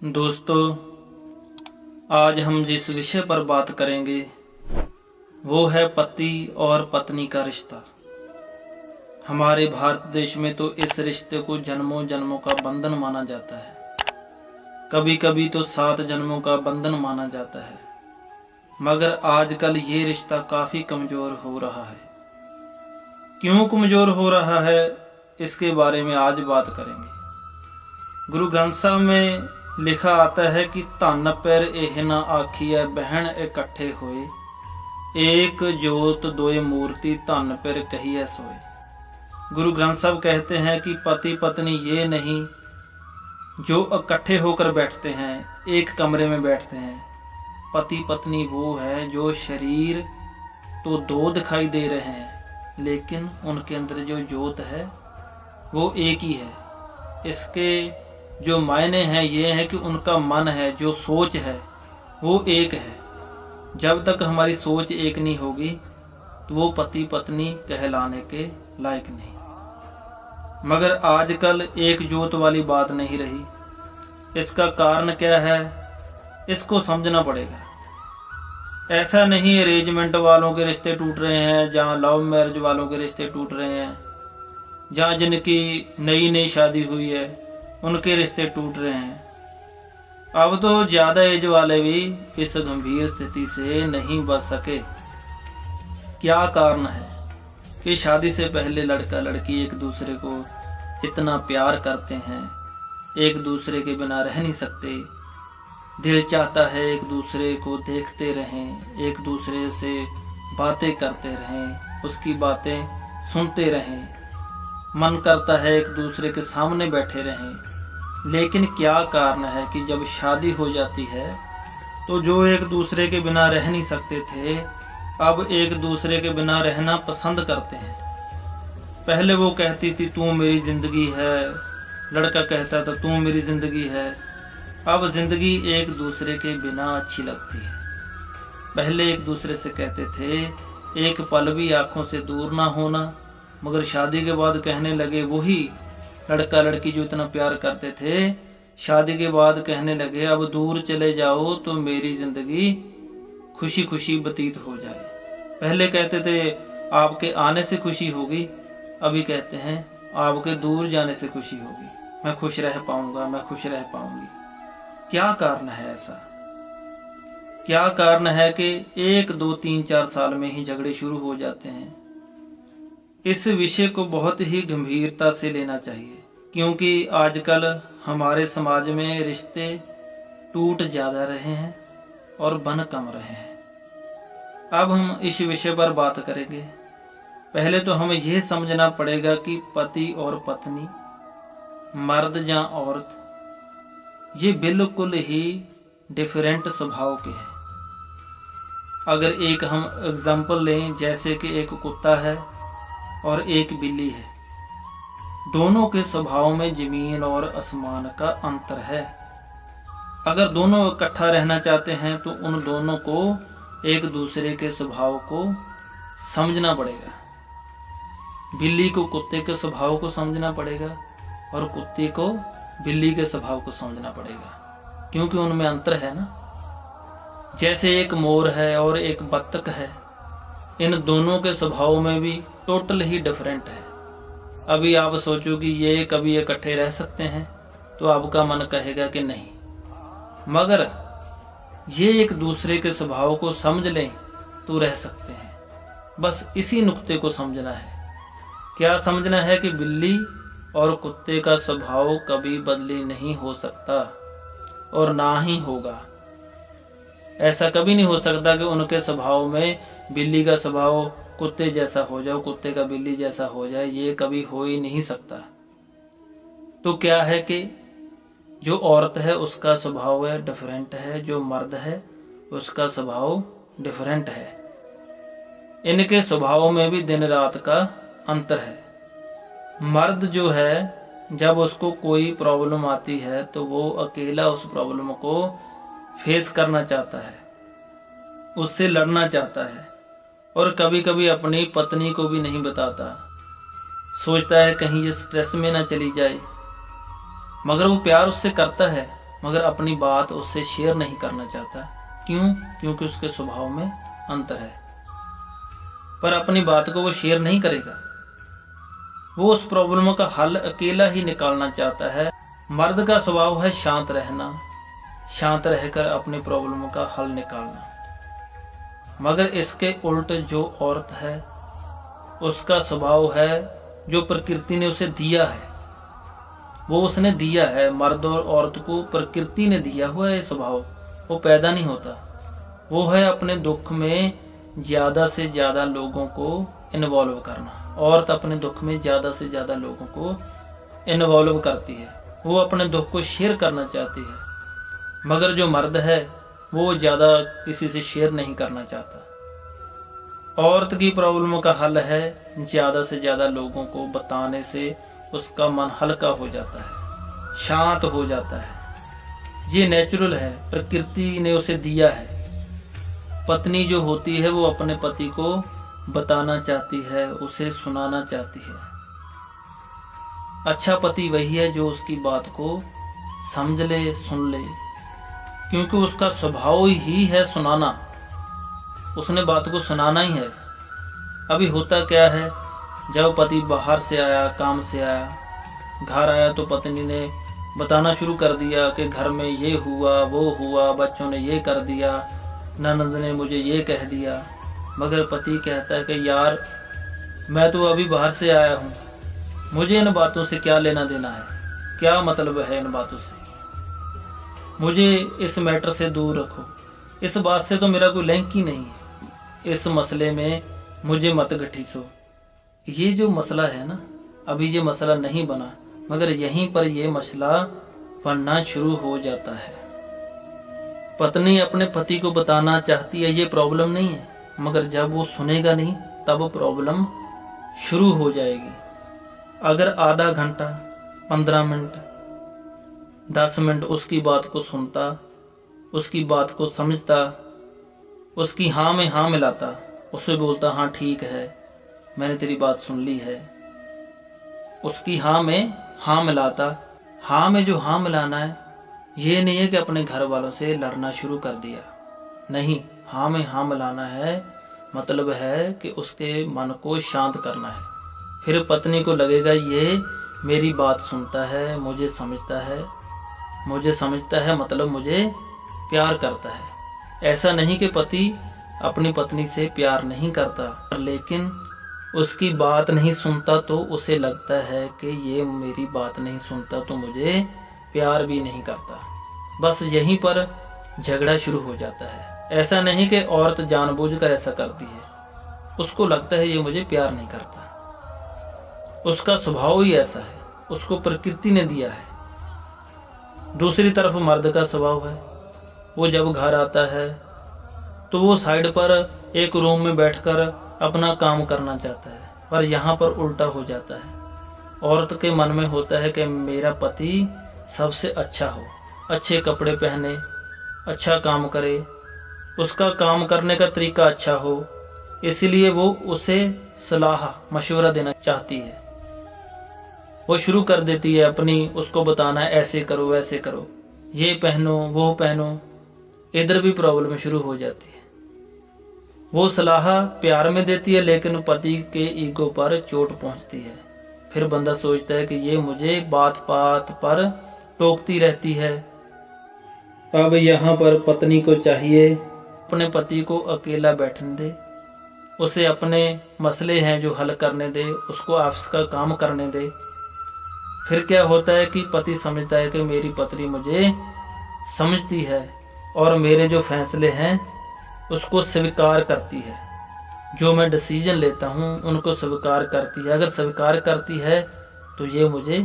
दोस्तों, आज हम जिस विषय पर बात करेंगे वो है पति और पत्नी का रिश्ता। हमारे भारत देश में तो इस रिश्ते को जन्मों जन्मों का बंधन माना जाता है, कभी कभी तो 7 जन्मों का बंधन माना जाता है। मगर आजकल ये रिश्ता काफ़ी कमज़ोर हो रहा है। क्यों कमज़ोर हो रहा है, इसके बारे में आज बात करेंगे। गुरु ग्रंथ साहब में लिखा आता है कि धन पैर एह ना आखिए बहन इकट्ठे होए, एक जोत दोए मूर्ति धन पैर कहिए सोए। गुरु ग्रंथ साहब कहते हैं कि पति पत्नी ये नहीं जो इकट्ठे होकर बैठते हैं, एक कमरे में बैठते हैं। पति पत्नी वो है जो शरीर तो 2 दिखाई दे रहे हैं, लेकिन उनके अंदर जो जोत है वो एक ही है। इसके जो मायने हैं ये है कि उनका मन है, जो सोच है वो एक है। जब तक हमारी सोच एक नहीं होगी तो वो पति पत्नी कहलाने के लायक नहीं। मगर आजकल एक जोत वाली बात नहीं रही। इसका कारण क्या है, इसको समझना पड़ेगा। ऐसा नहीं अरेंजमेंट वालों के रिश्ते टूट रहे हैं, जहाँ लव मैरिज वालों के रिश्ते टूट रहे हैं, जहाँ जिनकी नई नई शादी हुई है उनके रिश्ते टूट रहे हैं। अब तो ज़्यादा एज वाले भी इस गंभीर स्थिति से नहीं बच सके। क्या कारण है कि शादी से पहले लड़का लड़की एक दूसरे को इतना प्यार करते हैं, एक दूसरे के बिना रह नहीं सकते। दिल चाहता है एक दूसरे को देखते रहें, एक दूसरे से बातें करते रहें, उसकी बातें सुनते रहें। मन करता है एक दूसरे के सामने बैठे रहें। लेकिन क्या कारण है कि जब शादी हो जाती है तो जो एक दूसरे के बिना रह नहीं सकते थे, अब एक दूसरे के बिना रहना पसंद करते हैं। पहले वो कहती थी तू मेरी ज़िंदगी है, लड़का कहता था तू मेरी ज़िंदगी है। अब ज़िंदगी एक दूसरे के बिना अच्छी लगती है। पहले एक दूसरे से कहते थे एक पल भी आँखों से दूर ना होना, मगर शादी के बाद कहने लगे, वही लड़का लड़की जो इतना प्यार करते थे, शादी के बाद कहने लगे अब दूर चले जाओ तो मेरी ज़िंदगी खुशी खुशी व्यतीत हो जाए। पहले कहते थे आपके आने से खुशी होगी, अभी कहते हैं आपके दूर जाने से खुशी होगी। मैं खुश रह पाऊंगा, मैं खुश रह पाऊंगी। क्या कारण है ऐसा? क्या कारण है कि 1 2 3 4 साल में ही झगड़े शुरू हो जाते हैं? इस विषय को बहुत ही गंभीरता से लेना चाहिए, क्योंकि आजकल हमारे समाज में रिश्ते टूट ज़्यादा रहे हैं और बन कम रहे हैं। अब हम इस विषय पर बात करेंगे। पहले तो हमें यह समझना पड़ेगा कि पति और पत्नी, मर्द या औरत, ये बिल्कुल ही डिफरेंट स्वभाव के हैं। अगर एक हम एग्जाम्पल लें, जैसे कि एक कुत्ता है और एक बिल्ली है, दोनों के स्वभाव में जमीन और आसमान का अंतर है। अगर दोनों इकट्ठा रहना चाहते हैं तो उन दोनों को एक दूसरे के स्वभाव को समझना पड़ेगा। बिल्ली को कुत्ते के स्वभाव को समझना पड़ेगा और कुत्ते को बिल्ली के स्वभाव को समझना पड़ेगा, क्योंकि उनमें अंतर है ना। जैसे एक मोर है और एक बत्तख है, इन दोनों के स्वभाव में भी टोटल ही डिफरेंट है। अभी आप सोचो कि ये कभी इकट्ठे रह सकते हैं तो आपका मन कहेगा कि नहीं, मगर ये एक दूसरे के स्वभाव को समझ लें तो रह सकते हैं। बस इसी नुक्ते को समझना है। क्या समझना है कि बिल्ली और कुत्ते का स्वभाव कभी बदली नहीं हो सकता और ना ही होगा। ऐसा कभी नहीं हो सकता कि उनके स्वभाव में बिल्ली का स्वभाव कुत्ते जैसा हो जाए, कुत्ते का बिल्ली जैसा हो जाए, ये कभी हो ही नहीं सकता। तो क्या है कि जो औरत है उसका स्वभाव है डिफरेंट है, जो मर्द है उसका स्वभाव डिफरेंट है। इनके स्वभाव में भी दिन रात का अंतर है। मर्द जो है, जब उसको कोई प्रॉब्लम आती है तो वो अकेला उस प्रॉब्लम को फेस करना चाहता है, उससे लड़ना चाहता है, और कभी कभी अपनी पत्नी को भी नहीं बताता। सोचता है कहीं ये स्ट्रेस में ना चली जाए, मगर वो प्यार उससे करता है, मगर अपनी बात उससे शेयर नहीं करना चाहता। क्यों? क्योंकि उसके स्वभाव में अंतर है। पर अपनी बात को वो शेयर नहीं करेगा, वो उस प्रॉब्लम का हल अकेला ही निकालना चाहता है। मर्द का स्वभाव है शांत रहना, शांत रहकर अपनी प्रॉब्लम का हल निकालना। मगर इसके उल्ट जो औरत है उसका स्वभाव है, जो प्रकृति ने उसे दिया है वो उसने दिया है। मर्द और औरत को प्रकृति ने दिया हुआ है स्वभाव, वो पैदा नहीं होता। वो है अपने दुख में ज़्यादा से ज़्यादा लोगों को इन्वॉल्व करना। औरत अपने दुख में ज़्यादा से ज़्यादा लोगों को इन्वॉल्व करती है, वो अपने दुख को शेयर करना चाहती है। मगर जो मर्द है वो ज़्यादा किसी से शेयर नहीं करना चाहता। औरत की प्रॉब्लम का हल है ज़्यादा से ज़्यादा लोगों को बताने से उसका मन हल्का हो जाता है, शांत हो जाता है। ये नेचुरल है, प्रकृति ने उसे दिया है। पत्नी जो होती है वो अपने पति को बताना चाहती है, उसे सुनाना चाहती है। अच्छा पति वही है जो उसकी बात को समझ ले, सुन ले, क्योंकि उसका स्वभाव ही है सुनाना। उसने बात को सुनाना ही है। अभी होता क्या है, जब पति बाहर से आया, काम से आया, घर आया तो पत्नी ने बताना शुरू कर दिया कि घर में ये हुआ, वो हुआ, बच्चों ने ये कर दिया, ननद ने मुझे ये कह दिया। मगर पति कहता है कि यार मैं तो अभी बाहर से आया हूँ, मुझे इन बातों से क्या लेना देना है, क्या मतलब है इन बातों से, मुझे इस मैटर से दूर रखो, इस बात से तो मेरा कोई लिंक ही नहीं है, इस मसले में मुझे मत घसीटो। ये जो मसला है ना, अभी ये मसला नहीं बना, मगर यहीं पर ये मसला बनना शुरू हो जाता है। पत्नी अपने पति को बताना चाहती है ये प्रॉब्लम नहीं है, मगर जब वो सुनेगा नहीं तब प्रॉब्लम शुरू हो जाएगी। अगर आधा घंटा, 15 मिनट, 10 मिनट उसकी बात को सुनता, उसकी बात को समझता, उसकी हाँ में हाँ मिलाता, उससे बोलता हाँ ठीक है, मैंने तेरी बात सुन ली है, उसकी हाँ में हाँ मिलाता। हाँ में जो हाँ मिलाना है ये नहीं है कि अपने घर वालों से लड़ना शुरू कर दिया, नहीं, हाँ में हाँ मिलाना है मतलब है कि उसके मन को शांत करना है। फिर पत्नी को लगेगा ये मेरी बात सुनता है, मुझे समझता है, मुझे समझता है मतलब मुझे प्यार करता है। ऐसा नहीं कि पति अपनी पत्नी से प्यार नहीं करता, लेकिन उसकी बात नहीं सुनता तो उसे लगता है कि ये मेरी बात नहीं सुनता तो मुझे प्यार भी नहीं करता। बस यहीं पर झगड़ा शुरू हो जाता है। ऐसा नहीं कि औरत जानबूझकर ऐसा करती है, उसको लगता है ये मुझे प्यार नहीं करता, उसका स्वभाव ही ऐसा है, उसको प्रकृति ने दिया है। दूसरी तरफ मर्द का स्वभाव है, वो जब घर आता है तो वो साइड पर एक रूम में बैठकर अपना काम करना चाहता है, पर यहाँ पर उल्टा हो जाता है। औरत के मन में होता है कि मेरा पति सबसे अच्छा हो, अच्छे कपड़े पहने, अच्छा काम करे, उसका काम करने का तरीका अच्छा हो, इसलिए वो उसे सलाह मशवरा देना चाहती है। वो शुरू कर देती है अपनी, उसको बताना ऐसे करो, ऐसे करो, ये पहनो, वो पहनो। इधर भी प्रॉब्लम शुरू हो जाती है। वो सलाह प्यार में देती है लेकिन पति के ईगो पर चोट पहुंचती है। फिर बंदा सोचता है कि ये मुझे बात बात पर टोकती रहती है। अब यहाँ पर पत्नी को चाहिए अपने पति को अकेला बैठने दे, उसे अपने मसले हैं जो हल करने दे, उसको ऑफिस का काम करने दे। फिर क्या होता है कि पति समझता है कि मेरी पत्नी मुझे समझती है और मेरे जो फैसले हैं उसको स्वीकार करती है, जो मैं डिसीजन लेता हूँ उनको स्वीकार करती है। अगर स्वीकार करती है तो ये मुझे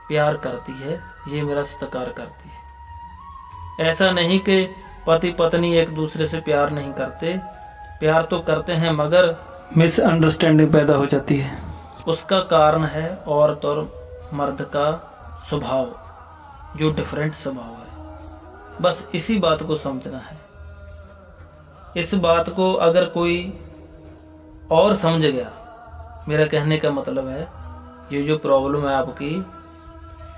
प्यार करती है, ये मेरा सत्कार करती है। ऐसा नहीं कि पति पत्नी एक दूसरे से प्यार नहीं करते, प्यार तो करते हैं मगर मिसअंडरस्टैंडिंग पैदा हो जाती है। उसका कारण है औरत और मर्द का स्वभाव, जो डिफरेंट स्वभाव है। बस इसी बात को समझना है। इस बात को अगर कोई और समझ गया, मेरा कहने का मतलब है ये जो प्रॉब्लम है आपकी,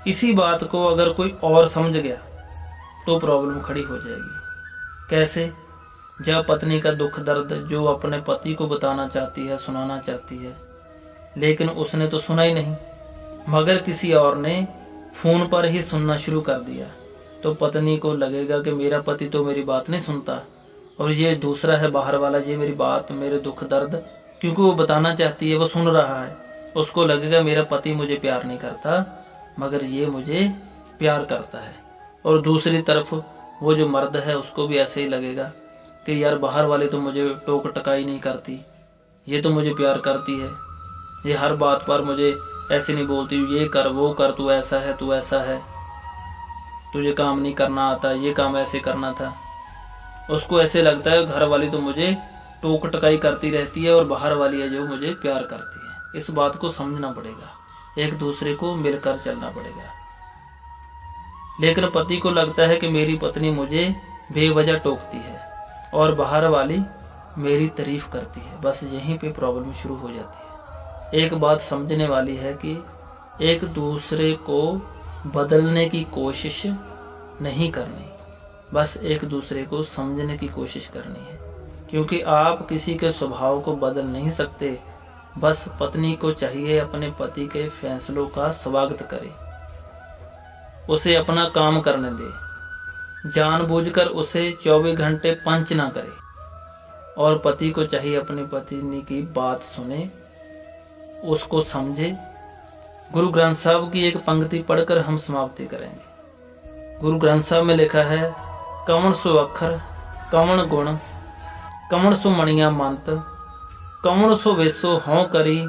इसी बात को अगर कोई और समझ गया तो प्रॉब्लम खड़ी हो जाएगी। कैसे? जब पत्नी का दुख दर्द जो अपने पति को बताना चाहती है, सुनाना चाहती है, लेकिन उसने तो सुना ही नहीं, मगर किसी और ने फ़ोन पर ही सुनना शुरू कर दिया, तो पत्नी को लगेगा कि मेरा पति तो मेरी बात नहीं सुनता, और ये दूसरा है बाहर वाला, ये मेरी बात, मेरे दुख दर्द, क्योंकि वो बताना चाहती है, वो सुन रहा है, उसको लगेगा मेरा पति मुझे प्यार नहीं करता, मगर ये मुझे प्यार करता है। और दूसरी तरफ वो जो मर्द है उसको भी ऐसे ही लगेगा कि यार बाहर वाली तो मुझे टोक टकाई नहीं करती, ये तो मुझे प्यार करती है, ये हर बात पर मुझे ऐसे नहीं बोलती, ये कर वो कर, तू ऐसा है, तू ऐसा है, तुझे काम नहीं करना आता, ये काम ऐसे करना था। उसको ऐसे लगता है घर वाली तो मुझे टोक टकाई करती रहती है और बाहर वाली है जो मुझे प्यार करती है। इस बात को समझना पड़ेगा, एक दूसरे को मिलकर चलना पड़ेगा। लेकिन पति को लगता है कि मेरी पत्नी मुझे बेवजह टोकती है और बाहर वाली मेरी तारीफ करती है, बस यहीं पे प्रॉब्लम शुरू हो जाती है। एक बात समझने वाली है कि एक दूसरे को बदलने की कोशिश नहीं करनी, बस एक दूसरे को समझने की कोशिश करनी है, क्योंकि आप किसी के स्वभाव को बदल नहीं सकते। बस पत्नी को चाहिए अपने पति के फैसलों का स्वागत करे, उसे अपना काम करने दे, जानबूझकर उसे 24 घंटे पंच ना करे, और पति को चाहिए अपनी पत्नी की बात सुने, उसको समझे। गुरु ग्रंथ साहब की एक पंक्ति पढ़कर हम समाप्ति करेंगे। गुरु ग्रंथ साहब में लिखा है, कवण सो अखर कवण गुण कवण सो मणिया मंत कवण सो वेसो हों करी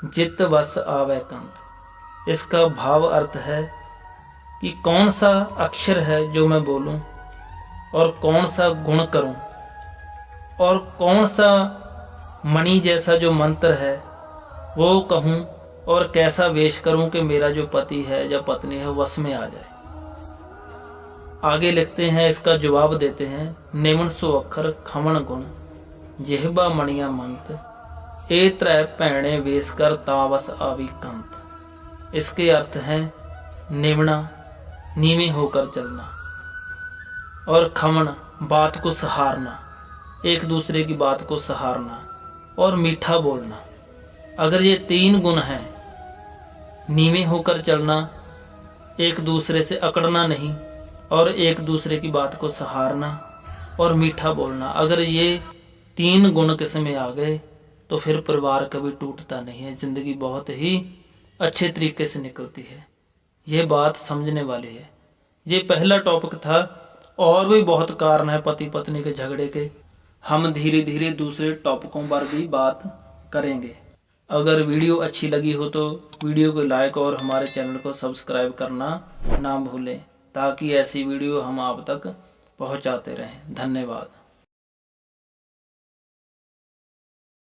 जित बस आवे कंत। इसका भाव अर्थ है कि कौन सा अक्षर है जो मैं बोलूं और कौन सा गुण करूं और कौन सा मणि जैसा जो मंत्र है वो कहूं और कैसा वेश करूं कि मेरा जो पति है या पत्नी है वश में आ जाए। आगे लिखते हैं, इसका जवाब देते हैं, नेमन सो अखर खमण गुण जिहबा मणिया मंत ए त्रै भैणे वेश कर तावस आवी कंत। इसके अर्थ हैं निमना, नीवे होकर चलना, और खमण, बात को सहारना, एक दूसरे की बात को सहारना, और मीठा बोलना। अगर ये 3 गुण हैं, नीवे होकर चलना, एक दूसरे से अकड़ना नहीं, और एक दूसरे की बात को सहारना और मीठा बोलना, अगर ये 3 गुण किसी में आ गए तो फिर परिवार कभी टूटता नहीं है, जिंदगी बहुत ही अच्छे तरीके से निकलती है। ये बात समझने वाली है। ये पहला टॉपिक था, और भी बहुत कारण है पति पत्नी के झगड़े के, हम धीरे धीरे दूसरे टॉपिकों पर भी बात करेंगे। अगर वीडियो अच्छी लगी हो तो वीडियो को लाइक और हमारे चैनल को सब्सक्राइब करना ना भूलें, ताकि ऐसी वीडियो हम आप तक पहुंचाते रहें। धन्यवाद।